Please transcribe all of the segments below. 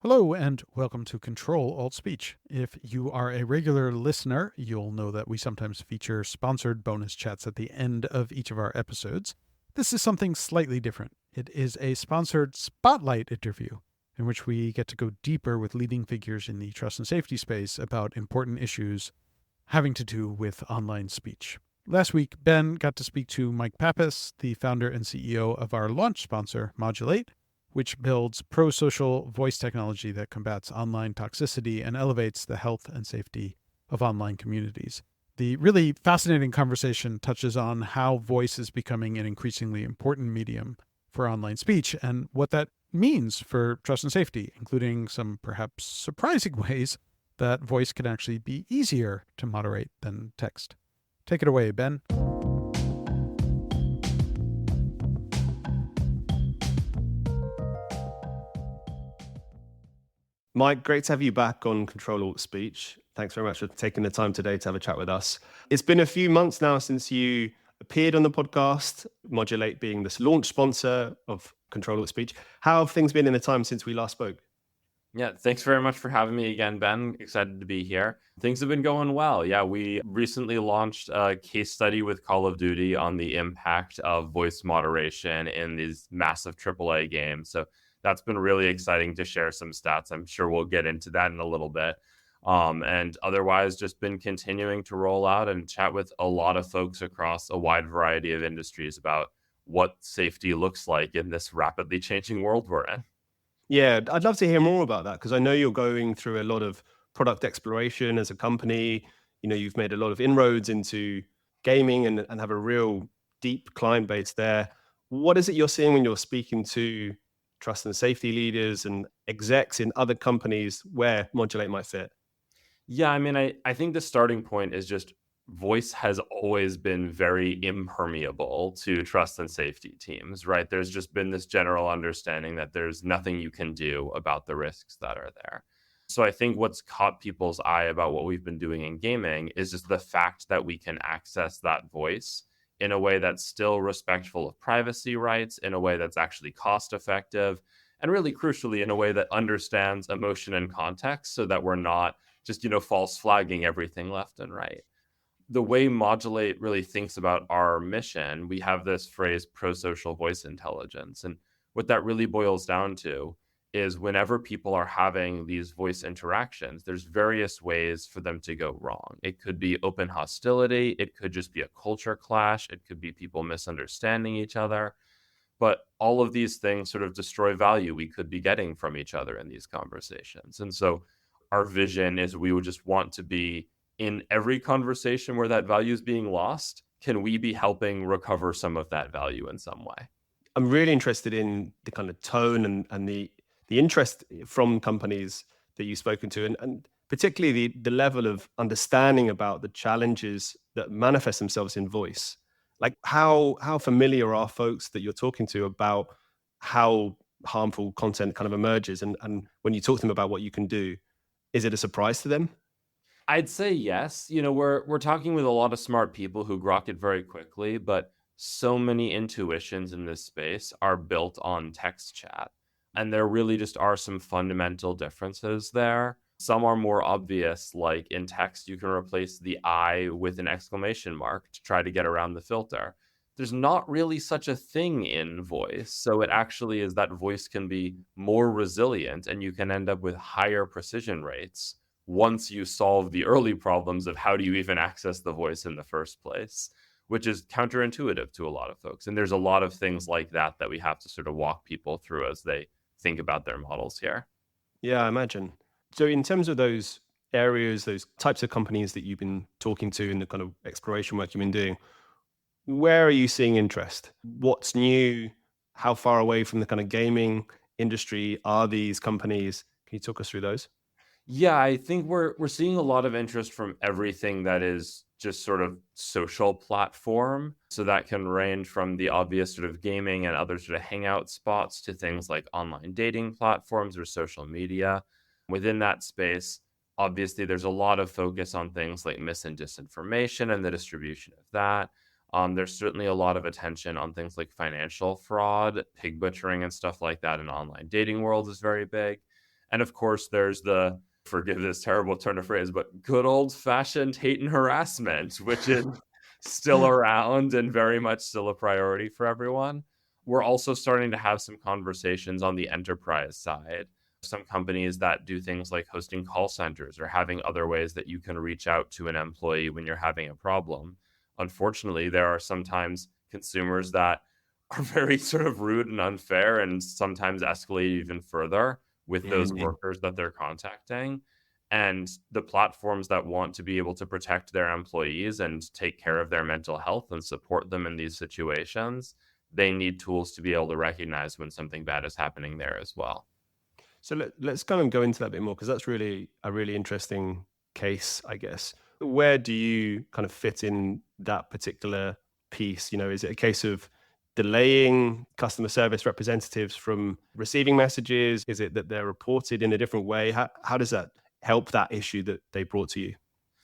Hello and welcome to Ctrl-Alt-Speech. If you are a regular listener, you'll know that we sometimes feature sponsored bonus chats at the end of each of our episodes. This is something slightly different. It is a sponsored spotlight interview in which we get to go deeper with leading figures in the trust and safety space about important issues having to do with online speech. Last week, Ben got to speak to Mike Pappas, the founder and CEO of our launch sponsor, Modulate, which builds pro-social voice technology that combats online toxicity and elevates the health and safety of online communities. The really fascinating conversation touches on how voice is becoming an increasingly important medium for online speech and what that means for trust and safety, including some perhaps surprising ways that voice can actually be easier to moderate than text. Take it away, Ben. Mike, great to have you back on Ctrl-Alt-Speech. Thanks very much for taking the time today to have a chat with us. It's been a few months now since you appeared on the podcast, Modulate being this launch sponsor of Ctrl-Alt-Speech. How have things been in the time since we last spoke? Yeah, thanks very much for having me again, Ben. Excited to be here. Things have been going well. Yeah, we recently launched a case study with Call of Duty on the impact of voice moderation in these massive AAA games. So that's been really exciting to share some stats. I'm sure we'll get into that in a little bit. And otherwise, just been continuing to roll out and chat with a lot of folks across a wide variety of industries about what safety looks like in this rapidly changing world we're in. Yeah, I'd love to hear more about that because I know you're going through a lot of product exploration as a company. You know, you've made a lot of inroads into gaming and have a real deep client base there. What is it you're seeing when you're speaking to trust and safety leaders and execs in other companies where Modulate might fit? Yeah, I mean, I think the starting point is just voice has always been very impermeable to trust and safety teams, right? There's just been this general understanding that there's nothing you can do about the risks that are there. So I think what's caught people's eye about what we've been doing in gaming is just the fact that we can access that voice in a way that's still respectful of privacy rights, in a way that's actually cost effective, and really crucially, in a way that understands emotion and context so that we're not just, false flagging everything left and right. The way Modulate really thinks about our mission, we have this phrase pro-social voice intelligence. And what that really boils down to is whenever people are having these voice interactions, there's various ways for them to go wrong. It could be open hostility. It could just be a culture clash. It could be people misunderstanding each other. But all of these things sort of destroy value we could be getting from each other in these conversations. And so our vision is we would just want to be in every conversation where that value is being lost. Can we be helping recover some of that value in some way? I'm really interested in the kind of tone and the interest from companies that you've spoken to, and particularly the level of understanding about the challenges that manifest themselves in voice. Like how familiar are folks that you're talking to about how harmful content kind of emerges? And when you talk to them about what you can do, is it a surprise to them? I'd say yes. We're talking with a lot of smart people who grok it very quickly, but so many intuitions in this space are built on text chat. And there really just are some fundamental differences there. Some are more obvious, like in text, you can replace the I with an exclamation mark to try to get around the filter. There's not really such a thing in voice. So it actually is that voice can be more resilient and you can end up with higher precision rates once you solve the early problems of how do you even access the voice in the first place, which is counterintuitive to a lot of folks. And there's a lot of things like that we have to sort of walk people through as they think about their models here. Yeah, I imagine. So in terms of those areas, those types of companies that you've been talking to in the kind of exploration work you've been doing, where are you seeing interest? What's new? How far away from the kind of gaming industry are these companies? Can you talk us through those? Yeah, I think we're seeing a lot of interest from everything that is just sort of social platform. So that can range from the obvious sort of gaming and other sort of hangout spots to things like online dating platforms or social media. Within that space, obviously there's a lot of focus on things like mis and disinformation and the distribution of that. There's certainly a lot of attention on things like financial fraud, pig butchering and stuff like that in online dating world is very big. And of course, there's the, forgive this terrible turn of phrase, but good old fashioned hate and harassment, which is still around and very much still a priority for everyone. We're also starting to have some conversations on the enterprise side. Some companies that do things like hosting call centers or having other ways that you can reach out to an employee when you're having a problem. Unfortunately, there are sometimes consumers that are very sort of rude and unfair and sometimes escalate even further with those workers that they're contacting. And the platforms that want to be able to protect their employees and take care of their mental health and support them in these situations, they need tools to be able to recognize when something bad is happening there as well. So let's kind of go into that a bit more, because that's really a really interesting case, I guess. Where do you kind of fit in that particular piece? Is it a case of delaying customer service representatives from receiving messages? Is it that they're reported in a different way? How does that help that issue that they brought to you?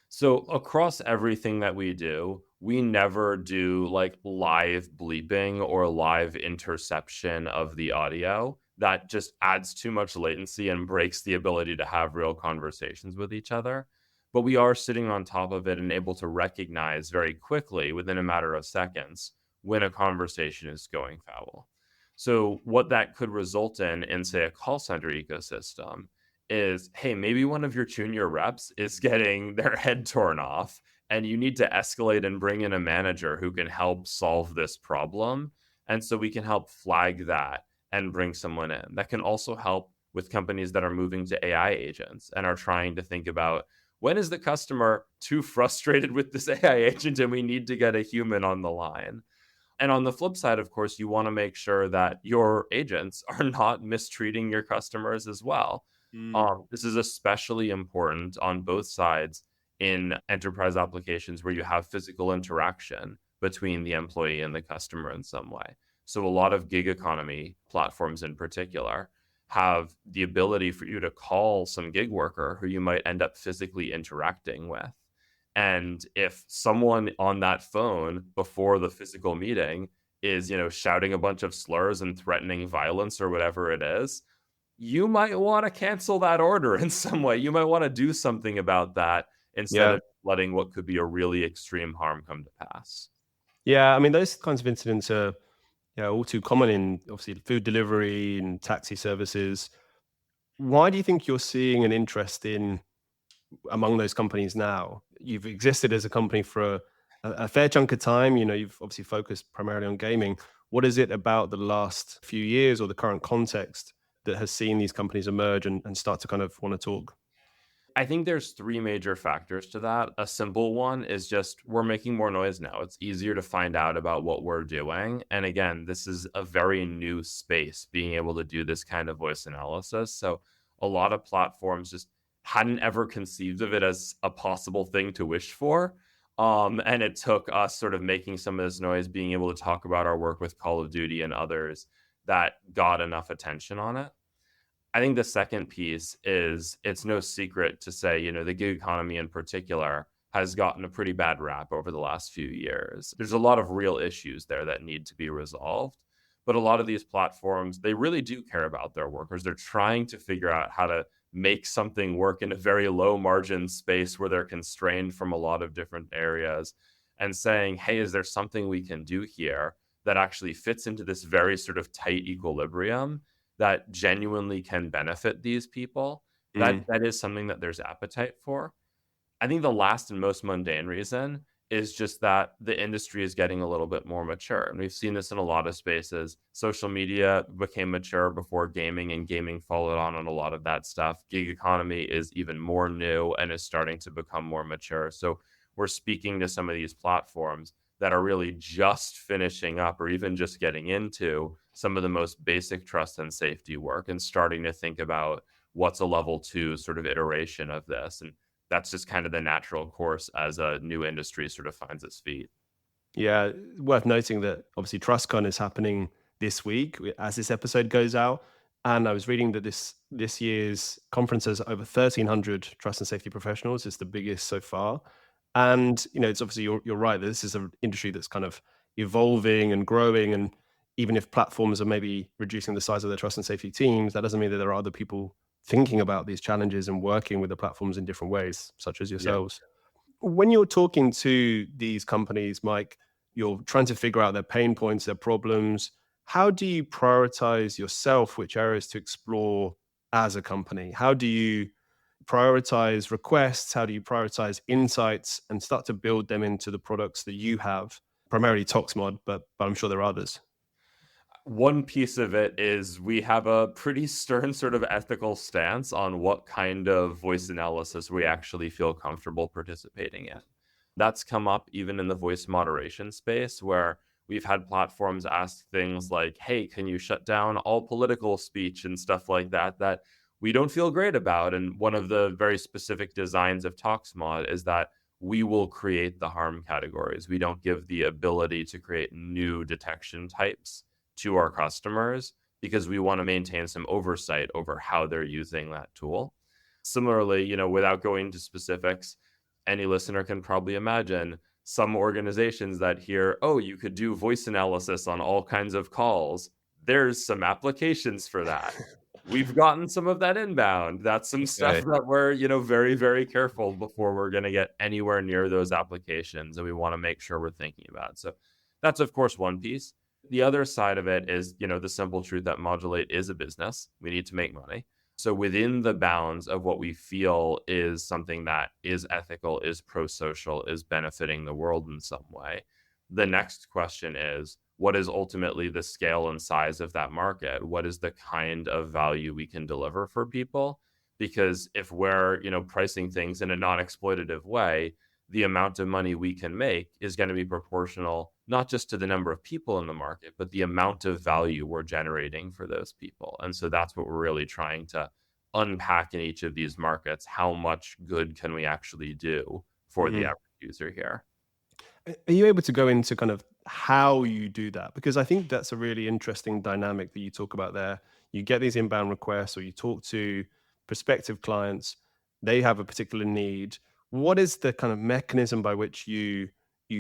So across everything that we do, we never do like live bleeping or live interception of the audio. That just adds too much latency and breaks the ability to have real conversations with each other. But we are sitting on top of it and able to recognize very quickly within a matter of seconds when a conversation is going foul. So what that could result in say a call center ecosystem is, hey, maybe one of your junior reps is getting their head torn off and you need to escalate and bring in a manager who can help solve this problem. And so we can help flag that and bring someone in. That can also help with companies that are moving to AI agents and are trying to think about, when is the customer too frustrated with this AI agent and we need to get a human on the line? And on the flip side, of course, you want to make sure that your agents are not mistreating your customers as well. This is especially important on both sides in enterprise applications where you have physical interaction between the employee and the customer in some way. So a lot of gig economy platforms in particular have the ability for you to call some gig worker who you might end up physically interacting with. And if someone on that phone before the physical meeting is, shouting a bunch of slurs and threatening violence or whatever it is, you might want to cancel that order in some way. You might want to do something about that instead of letting what could be a really extreme harm come to pass. Yeah, I mean, those kinds of incidents are all too common in obviously food delivery and taxi services. Why do you think you're seeing an interest in among those companies now? You've existed as a company for a fair chunk of time. You've obviously focused primarily on gaming. What is it about the last few years or the current context that has seen these companies emerge and start to kind of want to talk? I think there's three major factors to that. A simple one is just we're making more noise now. It's easier to find out about what we're doing. And again, this is a very new space, being able to do this kind of voice analysis. So a lot of platforms just hadn't ever conceived of it as a possible thing to wish for. And it took us sort of making some of this noise, being able to talk about our work with Call of Duty and others that got enough attention on it. I think the second piece is it's no secret to say, the gig economy in particular has gotten a pretty bad rap over the last few years. There's a lot of real issues there that need to be resolved. But a lot of these platforms, they really do care about their workers. They're trying to figure out how to make something work in a very low margin space where they're constrained from a lot of different areas, and saying, hey, is there something we can do here that actually fits into this very sort of tight equilibrium that genuinely can benefit these people? That is something that there's appetite for. I think the last and most mundane reason is just that the industry is getting a little bit more mature. And we've seen this in a lot of spaces. Social media became mature before gaming, and gaming followed on a lot of that stuff. Gig economy is even more new and is starting to become more mature. So we're speaking to some of these platforms that are really just finishing up or even just getting into some of the most basic trust and safety work and starting to think about what's a level 2 sort of iteration of this. And that's just kind of the natural course as a new industry sort of finds its feet. Yeah, worth noting that obviously TrustCon is happening this week as this episode goes out. And I was reading that this year's conference has over 1,300 trust and safety professionals. It's the biggest so far. And, it's obviously, you're right, that this is an industry that's kind of evolving and growing. And even if platforms are maybe reducing the size of their trust and safety teams, that doesn't mean that there are other people thinking about these challenges and working with the platforms in different ways, such as Yeah. yourselves. When you're talking to these companies, Mike, you're trying to figure out their pain points, their problems. How do you prioritize yourself, which areas to explore as a company? How do you prioritize requests? How do you prioritize insights and start to build them into the products that you have? Primarily ToxMod, but I'm sure there are others. One piece of it is we have a pretty stern sort of ethical stance on what kind of voice analysis we actually feel comfortable participating in. That's come up even in the voice moderation space, where we've had platforms ask things like, hey, can you shut down all political speech and stuff like that, that we don't feel great about. And one of the very specific designs of ToxMod is that we will create the harm categories. We don't give the ability to create new detection types to our customers because we want to maintain some oversight over how they're using that tool. Similarly, without going into specifics, any listener can probably imagine some organizations that hear, oh, you could do voice analysis on all kinds of calls. There's some applications for that. We've gotten some of that inbound. That's some stuff that we're, very, very careful before we're going to get anywhere near those applications. And we want to make sure we're thinking about it. So that's, of course, one piece. The other side of it is, the simple truth that Modulate is a business. We need to make money. So within the bounds of what we feel is something that is ethical, is pro-social, is benefiting the world in some way, the next question is, what is ultimately the scale and size of that market? What is the kind of value we can deliver for people? Because if we're, pricing things in a non-exploitative way, the amount of money we can make is going to be proportional, not just to the number of people in the market, but the amount of value we're generating for those people. And so that's what we're really trying to unpack in each of these markets. How much good can we actually do for the average user here? Are you able to go into kind of how you do that? Because I think that's a really interesting dynamic that you talk about there. You get these inbound requests, or you talk to prospective clients, they have a particular need. What is the kind of mechanism by which you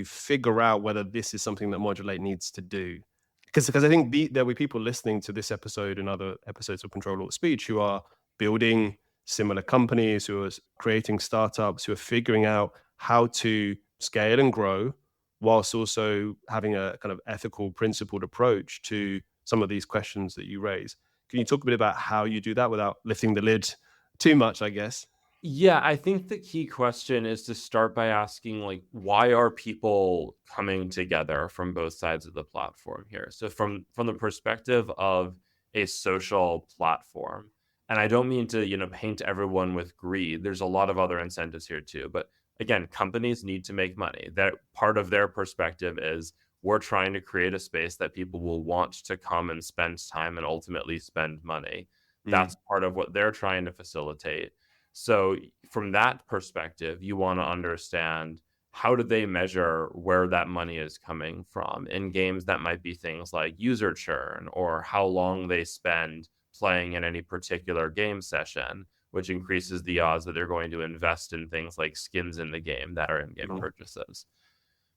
figure out whether this is something that Modulate needs to do? Because I think there'll be people listening to this episode and other episodes of Ctrl-Alt-Speech who are building similar companies, who are creating startups, who are figuring out how to scale and grow whilst also having a kind of ethical, principled approach to some of these questions that you raise. Can you talk a bit about how you do that without lifting the lid too much, I guess? Yeah, I think the key question is to start by asking, like, why are people coming together from both sides of the platform here? So from the perspective of a social platform, and I don't mean to, paint everyone with greed. There's a lot of other incentives here too. But again, companies need to make money. That part of their perspective is we're trying to create a space that people will want to come and spend time and ultimately spend money. That's part of what they're trying to facilitate. So from that perspective, you want to understand, how do they measure where that money is coming from? In games, that might be things like user churn or how long they spend playing in any particular game session, which increases the odds that they're going to invest in things like skins in the game that are in-game purchases.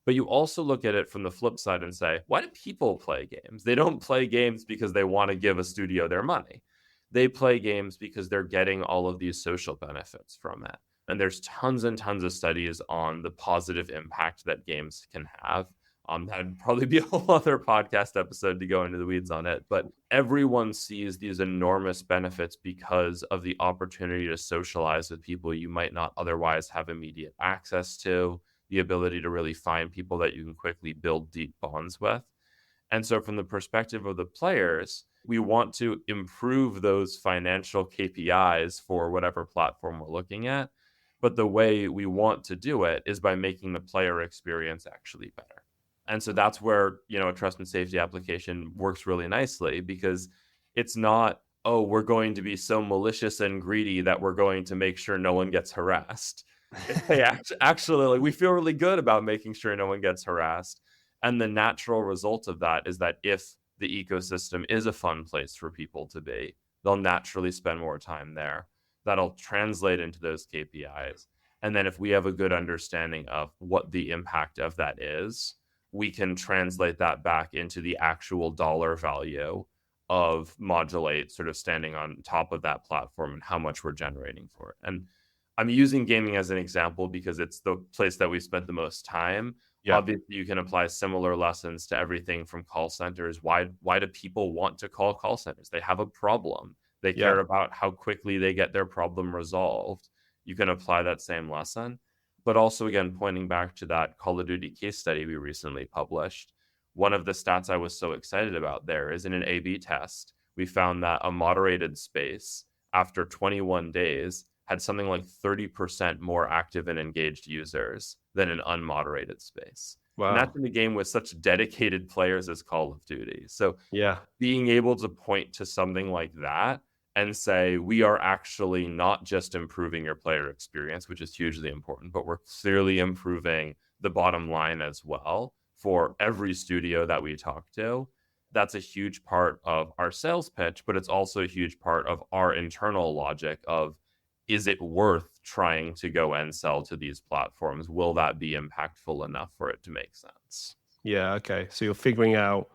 But you also look at it from the flip side and say, why do people play games? They don't play games because they want to give a studio their money. They play games because they're getting all of these social benefits from it. And there's tons and tons of studies on the positive impact that games can have. That'd probably be a whole other podcast episode to go into the weeds on it. But everyone sees these enormous benefits because of the opportunity to socialize with people you might not otherwise have immediate access to, the ability to really find people that you can quickly build deep bonds with. And so from the perspective of the players, we want to improve those financial KPIs for whatever platform we're looking at. But the way we want to do it is by making the player experience actually better. And so that's where, a trust and safety application works really nicely, because it's not, oh, we're going to be so malicious and greedy that we're going to make sure no one gets harassed. Hey, actually, we feel really good about making sure no one gets harassed. And the natural result of that is that if the ecosystem is a fun place for people to be, they'll naturally spend more time there. That'll translate into those KPIs. And then if we have a good understanding of what the impact of that is, we can translate that back into the actual dollar value of Modulate sort of standing on top of that platform and how much we're generating for it. And I'm using gaming as an example because it's the place that we spent the most time. Yeah. Obviously, you can apply similar lessons to everything from call centers. Why do people want to call centers? They have a problem. They care about how quickly they get their problem resolved. You can apply that same lesson. But also, again, pointing back to that Call of Duty case study we recently published, one of the stats I was so excited about there is in an A/B test, we found that a moderated space after 21 days had something like 30% more active and engaged users than an unmoderated space. Wow. And that's in a game with such dedicated players as Call of Duty. So Yeah. being able to point to something like that and say, we are actually not just improving your player experience, which is hugely important, but we're clearly improving the bottom line as well for every studio that we talk to. That's a huge part of our sales pitch, but it's also a huge part of our internal logic of, is it worth trying to go and sell to these platforms? Will that be impactful enough for it to make sense? Yeah. Okay. So you're figuring out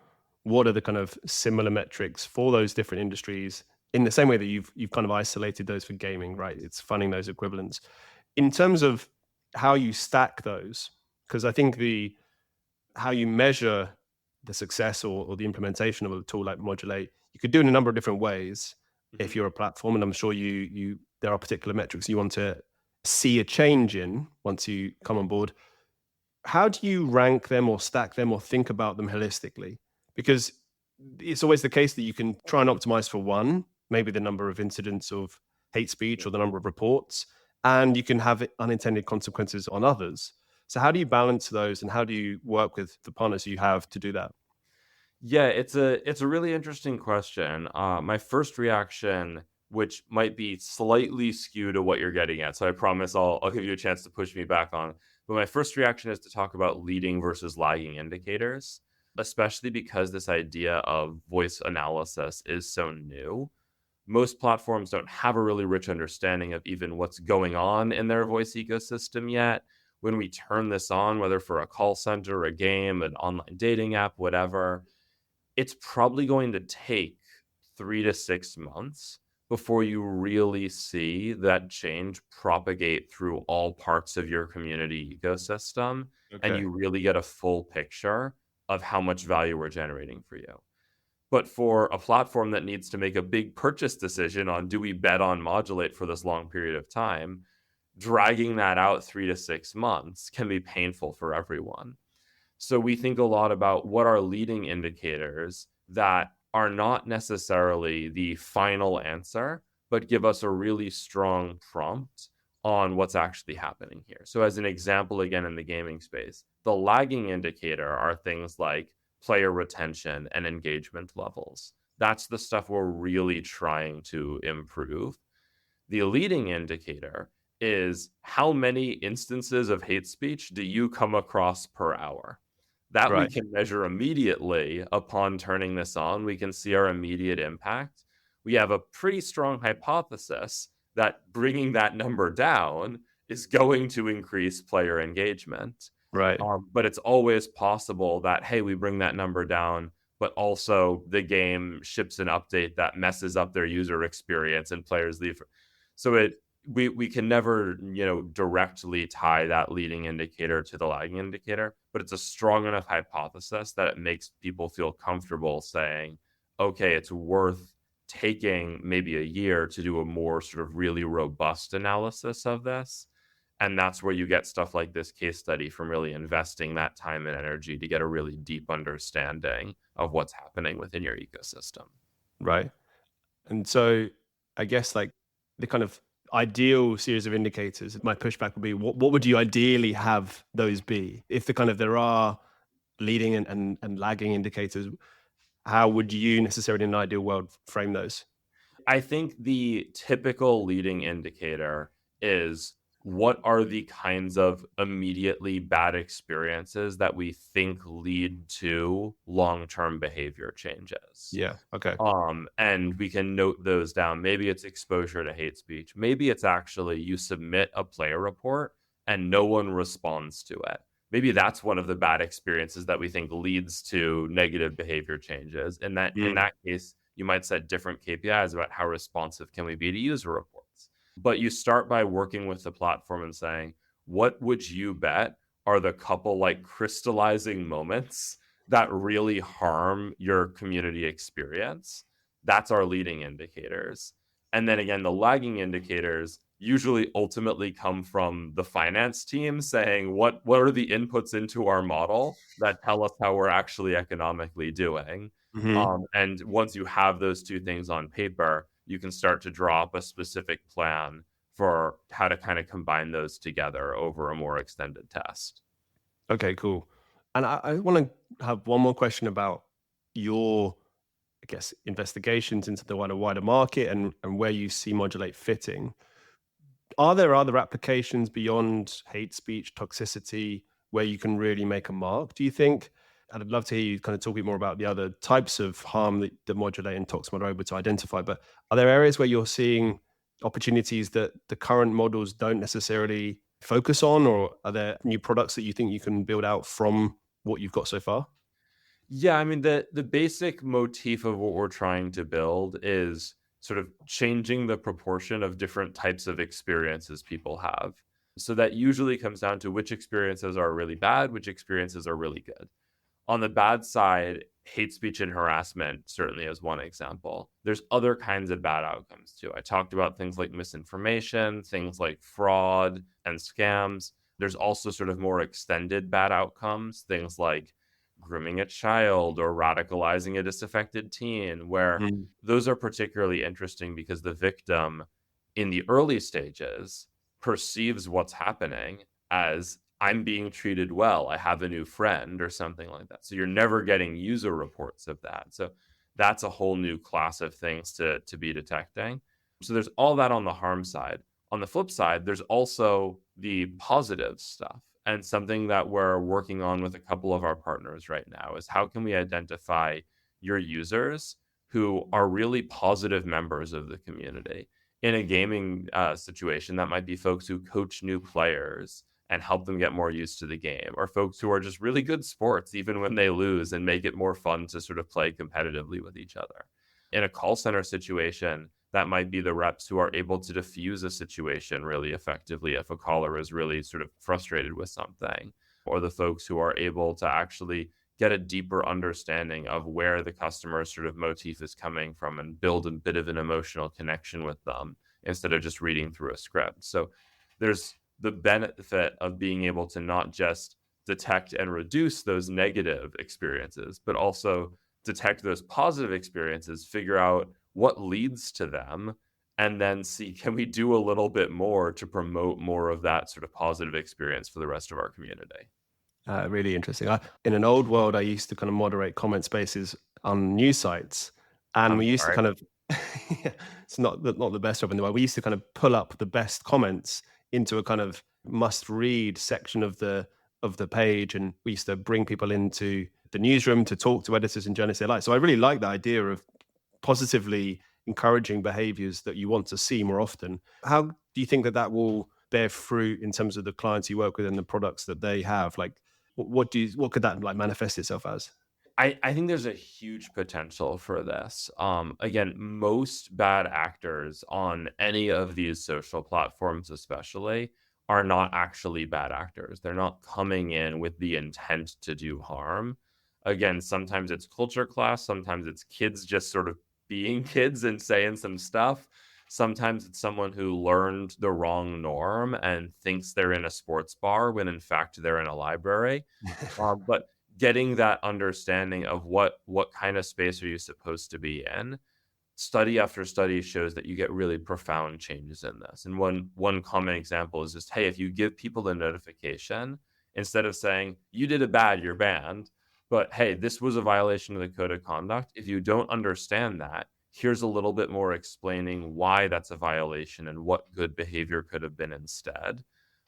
what are the kind of similar metrics for those different industries in the same way that you've kind of isolated those for gaming, right? It's finding those equivalents. In terms of how you stack those, because I think how you measure the success or the implementation of a tool like Modulate, you could do it in a number of different ways if you're a platform, and I'm sure there are particular metrics you want to see a change in once you come on board. How do you rank them or stack them or think about them holistically? Because it's always the case that you can try and optimize for one, maybe the number of incidents of hate speech or the number of reports, and you can have unintended consequences on others. So how do you balance those, and how do you work with the partners you have to do that? Yeah, it's a really interesting question. My first reaction, which might be slightly skewed to what you're getting at, so I promise I'll give you a chance to push me back on. But my first reaction is to talk about leading versus lagging indicators, especially because this idea of voice analysis is so new. Most platforms don't have a really rich understanding of even what's going on in their voice ecosystem yet. When we turn this on, whether for a call center, a game, an online dating app, whatever, it's probably going to take 3 to 6 months before you really see that change propagate through all parts of your community ecosystem, and you really get a full picture of how much value we're generating for you. But for a platform that needs to make a big purchase decision on, do we bet on Modulate for this long period of time, dragging that out 3 to 6 months can be painful for everyone. So we think a lot about what are leading indicators that are not necessarily the final answer, but give us a really strong prompt on what's actually happening here. So as an example, again, in the gaming space, the lagging indicator are things like player retention and engagement levels. That's the stuff we're really trying to improve. The leading indicator is how many instances of hate speech do you come across per hour? That we can measure immediately upon turning this on. We can see our immediate impact. We have a pretty strong hypothesis that bringing that number down is going to increase player engagement. Right. But it's always possible that, hey, we bring that number down, but also the game ships an update that messes up their user experience and players leave. So we can never, directly tie that leading indicator to the lagging indicator, but it's a strong enough hypothesis that it makes people feel comfortable saying, okay, it's worth taking maybe a year to do a more sort of really robust analysis of this. And that's where you get stuff like this case study from really investing that time and energy to get a really deep understanding of what's happening within your ecosystem. Right. And so I guess like the kind of ideal series of indicators, my pushback would be, what would you ideally have those be? If there are leading and lagging indicators, how would you necessarily in an ideal world frame those? I think the typical leading indicator is, what are the kinds of immediately bad experiences that we think lead to long-term behavior changes? Yeah. Okay. And we can note those down. Maybe it's exposure to hate speech. Maybe it's actually you submit a player report and no one responds to it. Maybe that's one of the bad experiences that we think leads to negative behavior changes. In that case, You might set different KPIs about how responsive can we be to user reports. But you start by working with the platform and saying, what would you bet are the couple like crystallizing moments that really harm your community experience? That's our leading indicators. And then again, the lagging indicators usually ultimately come from the finance team saying, what are the inputs into our model that tell us how we're actually economically doing? And once you have those two things on paper, you can start to draw up a specific plan for how to kind of combine those together over a more extended test. Okay, cool. And I want to have one more question about your, I guess, investigations into the wider market and where you see Modulate fitting. Are there other applications beyond hate speech, toxicity, where you can really make a mark, do you think? And I'd love to hear you kind of talk a bit more about the other types of harm that the Modulate and ToxMod are able to identify. But are there areas where you're seeing opportunities that the current models don't necessarily focus on, or are there new products that you think you can build out from what you've got so far? Yeah, I mean, the basic motif of what we're trying to build is sort of changing the proportion of different types of experiences people have. So that usually comes down to which experiences are really bad, which experiences are really good. On the bad side, hate speech and harassment certainly is one example. There's other kinds of bad outcomes too. I talked about things like misinformation, things like fraud and scams. There's also sort of more extended bad outcomes, things like grooming a child or radicalizing a disaffected teen, where those are particularly interesting because the victim in the early stages perceives what's happening as I'm being treated well, I have a new friend or something like that. So you're never getting user reports of that. So that's a whole new class of things to be detecting. So there's all that on the harm side. On the flip side, there's also the positive stuff. And something that we're working on with a couple of our partners right now is how can we identify your users who are really positive members of the community? In a gaming situation, that might be folks who coach new players and help them get more used to the game, or folks who are just really good sports, even when they lose, and make it more fun to sort of play competitively with each other. In a call center situation, that might be the reps who are able to diffuse a situation really effectively if a caller is really sort of frustrated with something, or the folks who are able to actually get a deeper understanding of where the customer's sort of motif is coming from and build a bit of an emotional connection with them instead of just reading through a script. So there's the benefit of being able to not just detect and reduce those negative experiences, but also detect those positive experiences, figure out what leads to them, and then see, can we do a little bit more to promote more of that sort of positive experience for the rest of our community? Really interesting. In an old world, I used to kind of moderate comment spaces on news sites, and we used to kind of, it's not the best job in the world. We used to kind of pull up the best comments into a kind of must-read section of the page, and we used to bring people into the newsroom to talk to editors and journalists they like. So I really like the idea of positively encouraging behaviors that you want to see more often. How do you think that will bear fruit in terms of the clients you work with and the products that they have? Like, what could that like manifest itself as? I think there's a huge potential for this. Again, most bad actors on any of these social platforms, especially, are not actually bad actors. They're not coming in with the intent to do harm. Again, sometimes it's culture class, sometimes it's kids just sort of being kids and saying some stuff. Sometimes it's someone who learned the wrong norm and thinks they're in a sports bar when in fact they're in a library. But getting that understanding of what kind of space are you supposed to be in, study after study shows that you get really profound changes in this. And one common example is just, hey, if you give people the notification, instead of saying, you did it bad, you're banned, but hey, this was a violation of the code of conduct. If you don't understand that, here's a little bit more explaining why that's a violation and what good behavior could have been instead.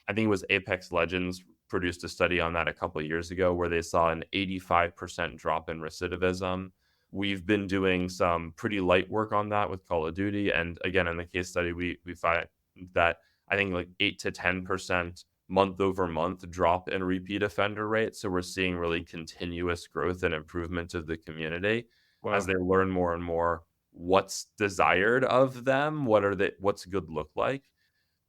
I think it was Apex Legends produced a study on that a couple of years ago where they saw an 85% drop in recidivism. We've been doing some pretty light work on that with Call of Duty. And again, in the case study, we find that I think like 8 to 10% month over month drop in repeat offender rate. So we're seeing really continuous growth and improvement of the community as they learn more and more what's desired of them, what's good look like.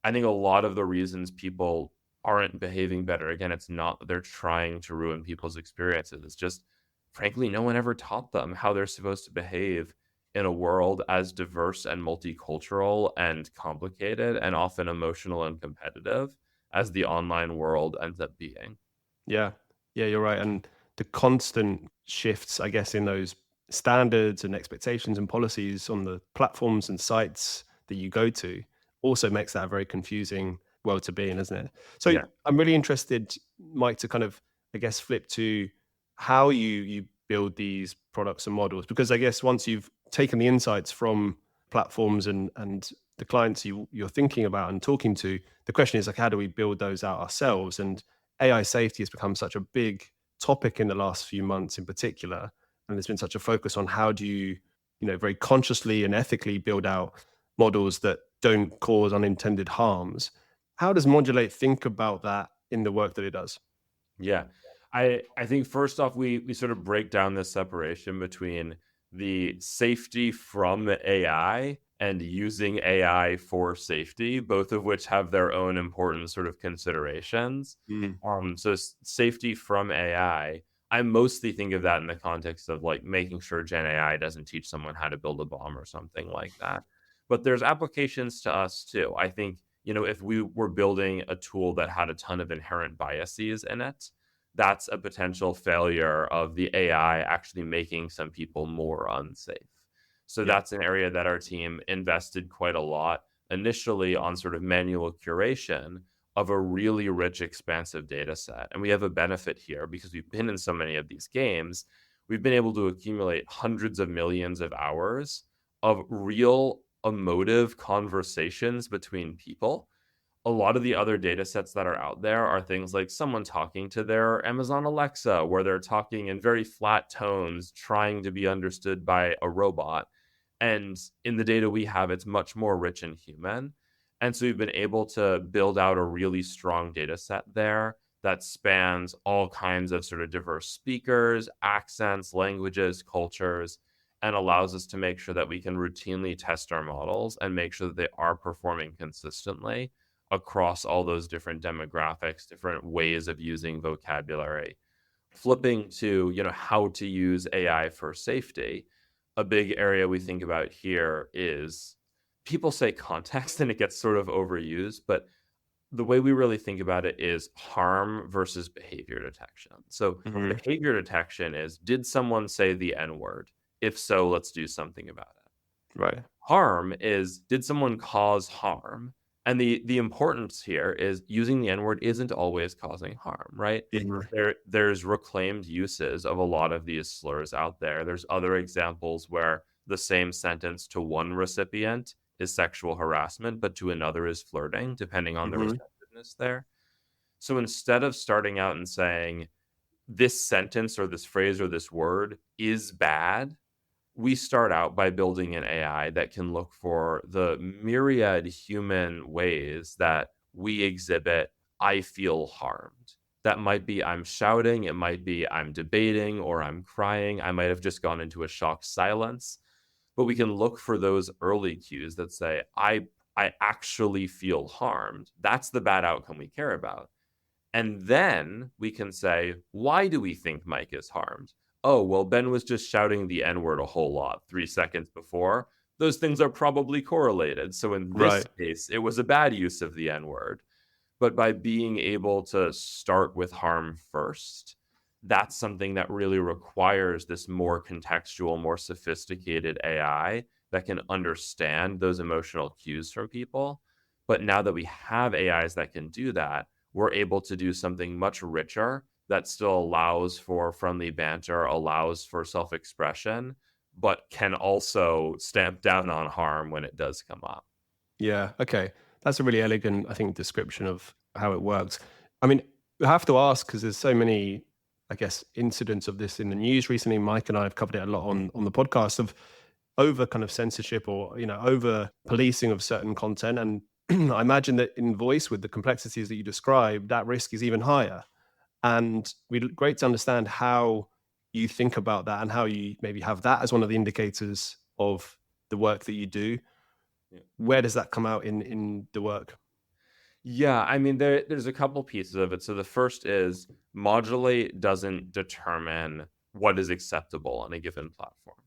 I think a lot of the reasons people aren't behaving better, again, it's not that they're trying to ruin people's experiences. It's just, frankly, no one ever taught them how they're supposed to behave in a world as diverse and multicultural and complicated and often emotional and competitive as the online world ends up being. Yeah, you're right. And the constant shifts, I guess, in those standards and expectations and policies on the platforms and sites that you go to also makes that a very confusing world to be in, isn't it? So Yeah. I'm really interested, Mike, to kind of, I guess, flip to how you build these products and models, because I guess once you've taken the insights from platforms and the clients you're thinking about and talking to, the question is like, how do we build those out ourselves? And AI safety has become such a big topic in the last few months in particular. And there's been such a focus on how do you very consciously and ethically build out models that don't cause unintended harms. How does Modulate think about that in the work that it does? Yeah. I think first off, we sort of break down this separation between the safety from AI and using AI for safety, both of which have their own important sort of considerations. So safety from AI, I mostly think of that in the context of like making sure Gen AI doesn't teach someone how to build a bomb or something like that. But there's applications to us too. I think, if we were building a tool that had a ton of inherent biases in it, that's a potential failure of the AI actually making some people more unsafe. So that's an area that our team invested quite a lot initially on sort of manual curation of a really rich, expansive data set. And we have a benefit here because we've been in so many of these games. We've been able to accumulate hundreds of millions of hours of real emotive conversations between people. A lot of the other data sets that are out there are things like someone talking to their Amazon Alexa, where they're talking in very flat tones, trying to be understood by a robot. And in the data we have, it's much more rich and human. And so we've been able to build out a really strong data set there that spans all kinds of sort of diverse speakers, accents, languages, cultures, and allows us to make sure that we can routinely test our models and make sure that they are performing consistently across all those different demographics, different ways of using vocabulary. Flipping to, how to use AI for safety, a big area we think about here is people say context and it gets sort of overused, but the way we really think about it is harm versus behavior detection. So behavior detection is, did someone say the N-word? If so, let's do something about it. Right. Harm is, did someone cause harm? And the importance here is using the N-word isn't always causing harm, right? There's reclaimed uses of a lot of these slurs out there. There's other examples where the same sentence to one recipient is sexual harassment, but to another is flirting, depending on the receptiveness there. So instead of starting out and saying, this sentence or this phrase or this word is bad, we start out by building an AI that can look for the myriad human ways that we exhibit, I feel harmed. That might be I'm shouting, it might be I'm debating, or I'm crying. I might have just gone into a shocked silence. But we can look for those early cues that say, I actually feel harmed. That's the bad outcome we care about. And then we can say, why do we think Mike is harmed? Oh, well, Ben was just shouting the N-word a whole lot 3 seconds before. Those things are probably correlated. So in this case, it was a bad use of the N-word. But by being able to start with harm first, that's something that really requires this more contextual, more sophisticated AI that can understand those emotional cues from people. But now that we have AIs that can do that, we're able to do something much richer that still allows for friendly banter, allows for self-expression, but can also stamp down on harm when it does come up. Yeah, okay. That's a really elegant, I think, description of how it works. I mean, I have to ask, because there's so many, I guess, incidents of this in the news recently. Mike and I have covered it a lot on the podcast, of over kind of censorship or, over policing of certain content. And I imagine that in voice, with the complexities that you described, that risk is even higher. And great to understand how you think about that and how you maybe have that as one of the indicators of the work that you do. Yeah. Where does that come out in the work? Yeah, I mean, there's a couple pieces of it. So the first is Modulate doesn't determine what is acceptable on a given platform.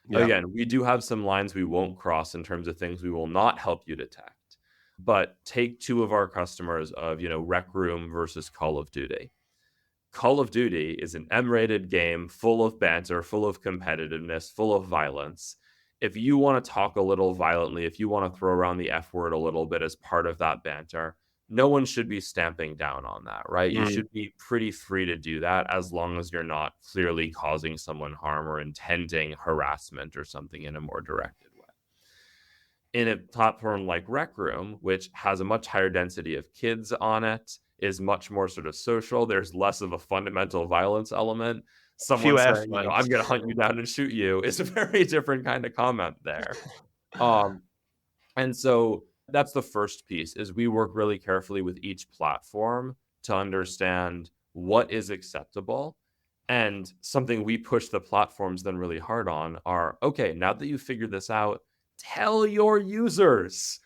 Yeah. Again, we do have some lines we won't cross in terms of things we will not help you detect. But take two of our customers of, Rec Room versus Call of Duty. Call of Duty is an M-rated game full of banter, full of competitiveness, full of violence. If you want to talk a little violently, if you want to throw around the F word a little bit as part of that banter, no one should be stamping down on that, right? You should be pretty free to do that as long as you're not clearly causing someone harm or intending harassment or something in a more directed way. In a platform like Rec Room, which has a much higher density of kids on it, is much more sort of social, there's less of a fundamental violence element. Someone Fewer saying, F-words. I'm going to hunt you down and shoot you is a very different kind of comment there. And so that's the first piece, is we work really carefully with each platform to understand what is acceptable. And something we push the platforms then really hard on are, okay, now that you've figured this out, tell your users.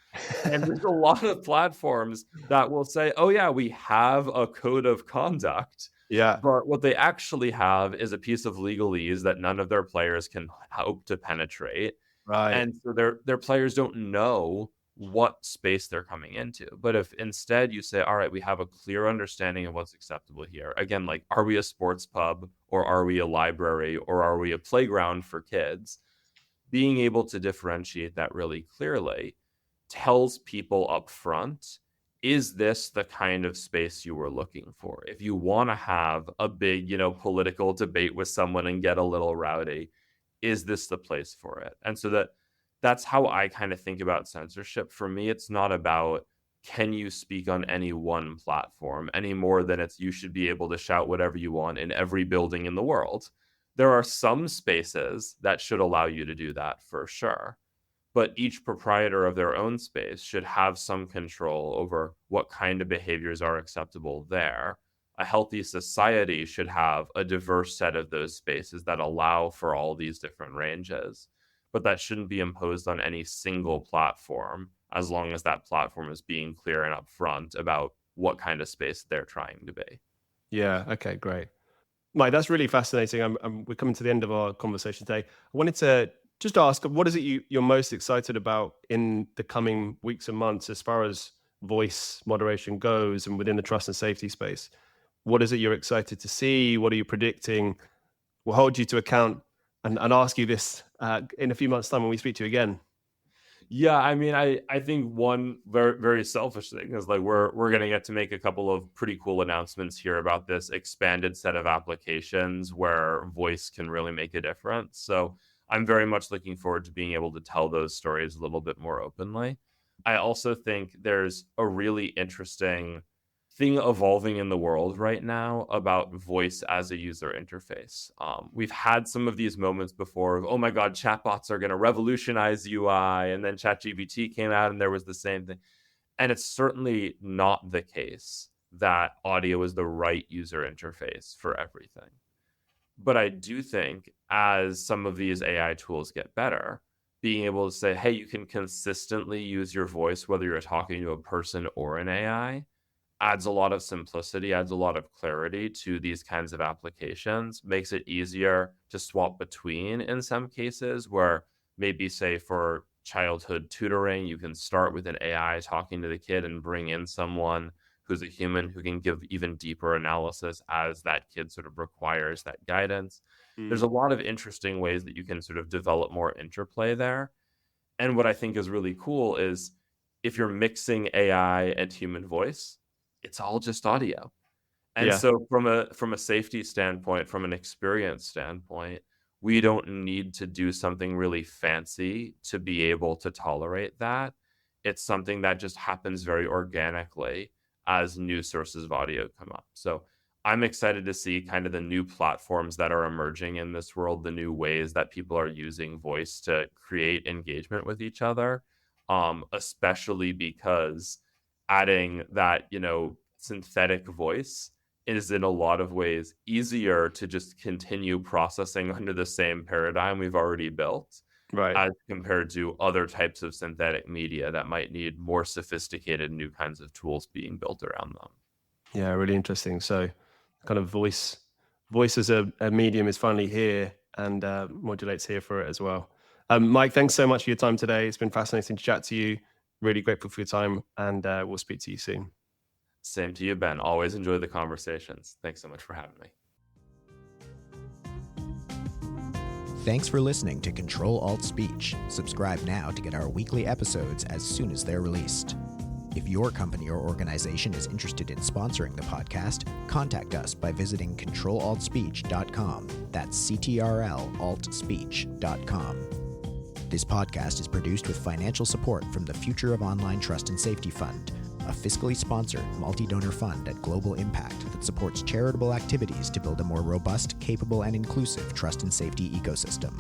And there's a lot of platforms that will say, oh yeah, we have a code of conduct. Yeah. But what they actually have is a piece of legalese that none of their players can hope to penetrate. Right. And so their players don't know what space they're coming into. But if instead you say, all right, we have a clear understanding of what's acceptable here. Again, like, are we a sports pub, or are we a library, or are we a playground for kids? Being able to differentiate that really clearly tells people up front, is this the kind of space you were looking for? If you want to have a big, political debate with someone and get a little rowdy, is this the place for it? And so that's how I kind of think about censorship. For me, it's not about, can you speak on any one platform, any more than it's, you should be able to shout whatever you want in every building in the world. There are some spaces that should allow you to do that for sure. But each proprietor of their own space should have some control over what kind of behaviors are acceptable there. A healthy society should have a diverse set of those spaces that allow for all these different ranges. But that shouldn't be imposed on any single platform, as long as that platform is being clear and upfront about what kind of space they're trying to be. Yeah. Okay, great. Mike, that's really fascinating. We're coming to the end of our conversation today. I wanted to just ask, what is it you're most excited about in the coming weeks and months as far as voice moderation goes and within the trust and safety space? What is it you're excited to see? What are you predicting? We'll hold you to account and ask you this in a few months' time when we speak to you again. Yeah, I mean, I think one very, very selfish thing is, like, we're going to get to make a couple of pretty cool announcements here about this expanded set of applications where voice can really make a difference. So I'm very much looking forward to being able to tell those stories a little bit more openly. I also think there's a really interesting thing evolving in the world right now about voice as a user interface. We've had some of these moments before of, oh my God, chatbots are going to revolutionize UI. And then ChatGPT came out and there was the same thing. And it's certainly not the case that audio is the right user interface for everything. But I do think as some of these AI tools get better, being able to say, hey, you can consistently use your voice, whether you're talking to a person or an AI, adds a lot of simplicity, adds a lot of clarity to these kinds of applications, makes it easier to swap between in some cases, where maybe, say, for childhood tutoring, you can start with an AI talking to the kid and bring in someone who's a human who can give even deeper analysis as that kid sort of requires that guidance. There's a lot of interesting ways that you can sort of develop more interplay there. And what I think is really cool is, if you're mixing AI and human voice, it's all just audio. And so from a safety standpoint, from an experience standpoint, we don't need to do something really fancy to be able to tolerate that. It's something that just happens very organically as new sources of audio come up. So I'm excited to see kind of the new platforms that are emerging in this world, the new ways that people are using voice to create engagement with each other, especially because adding that, synthetic voice is in a lot of ways easier to just continue processing under the same paradigm we've already built. Right. as compared to other types of synthetic media that might need more sophisticated new kinds of tools being built around them. Yeah, really interesting. So kind of voice as a medium is finally here, and Modulate's here for it as well. Mike, thanks so much for your time today. It's been fascinating to chat to you. Really grateful for your time, and we'll speak to you soon. Same to you, Ben. Always enjoy the conversations. Thanks so much for having me. Thanks for listening to Ctrl-Alt-Speech. Subscribe now to get our weekly episodes as soon as they're released. If your company or organization is interested in sponsoring the podcast, contact us by visiting Ctrl-Alt-Speech.com. That's CTRL-Alt-Speech.com. This podcast is produced with financial support from the Future of Online Trust and Safety Fund, a fiscally sponsored multi-donor fund at global impact that supports charitable activities to build a more robust, capable, and inclusive trust and safety ecosystem.